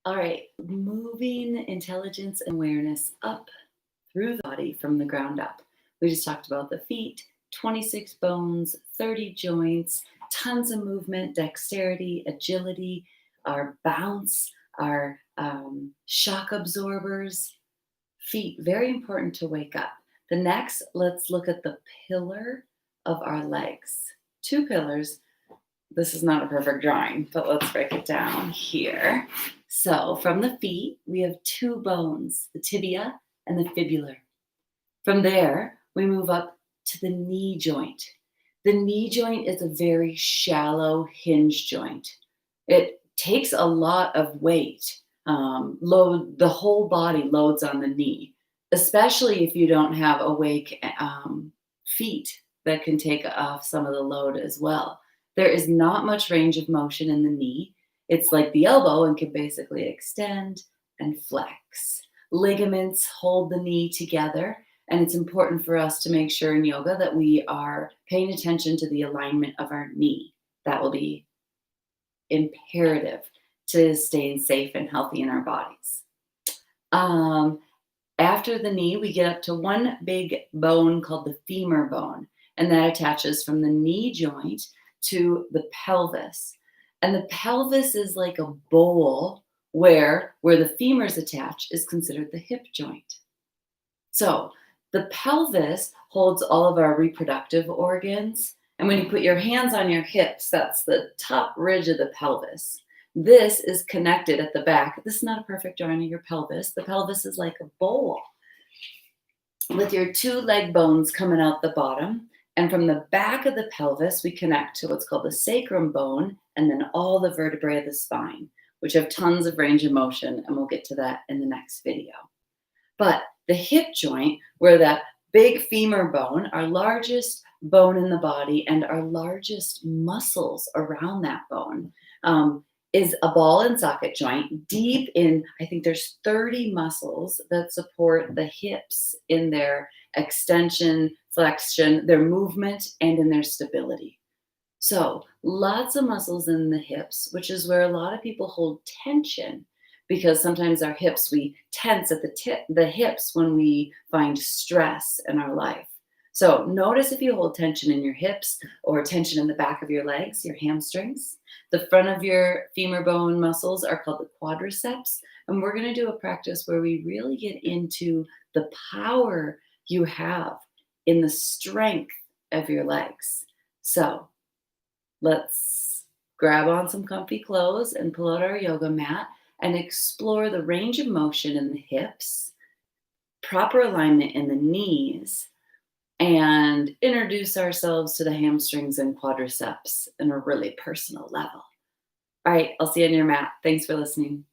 All right, moving intelligence and awareness up through the body from the ground up. We just talked about the feet, 26 bones, 30 joints, tons of movement, dexterity, agility, our bounce, our shock absorbers. Feet, very important to wake up. The next, let's look at the pillar of our legs. Two pillars. This is not a perfect drawing, but let's break it down here. So from the feet, we have two bones, the tibia and the fibular. From there, we move up to the knee joint. The knee joint is a very shallow hinge joint. It takes a lot of weight. The whole body loads on the knee, especially if you don't have awake feet that can take off some of the load as well. There is not much range of motion in the knee. It's like the elbow and can basically extend and flex. Ligaments hold the knee together, and it's important for us to make sure in yoga that we are paying attention to the alignment of our knee. That will be imperative to staying safe and healthy in our bodies. After the knee, we get up to one big bone called the femur bone, and that attaches from the knee joint to the pelvis. And the pelvis is like a bowl where the femurs attach is considered the hip joint. So the pelvis holds all of our reproductive organs. And when you put your hands on your hips, that's the top ridge of the pelvis. This is connected at the back. This is not a perfect drawing of your pelvis. The pelvis is like a bowl with your two leg bones coming out the bottom. And from the back of the pelvis, we connect to what's called the sacrum bone and then all the vertebrae of the spine, which have tons of range of motion. And we'll get to that in the next video. But the hip joint, where that big femur bone, our largest bone in the body and our largest muscles around that bone, is a ball and socket joint deep in, I think there's 30 muscles that support the hips in their extension, flexion, their movement, and in their stability. So lots of muscles in the hips, which is where a lot of people hold tension, because sometimes our hips, we tense at the hips when we find stress in our life. So notice if you hold tension in your hips or tension in the back of your legs, your hamstrings. The front of your femur bone muscles are called the quadriceps. And we're going to do a practice where we really get into the power you have in the strength of your legs. So let's grab on some comfy clothes and pull out our yoga mat and explore the range of motion in the hips, proper alignment in the knees, and introduce ourselves to the hamstrings and quadriceps in a really personal level. All right, I'll see you on your mat. Thanks for listening.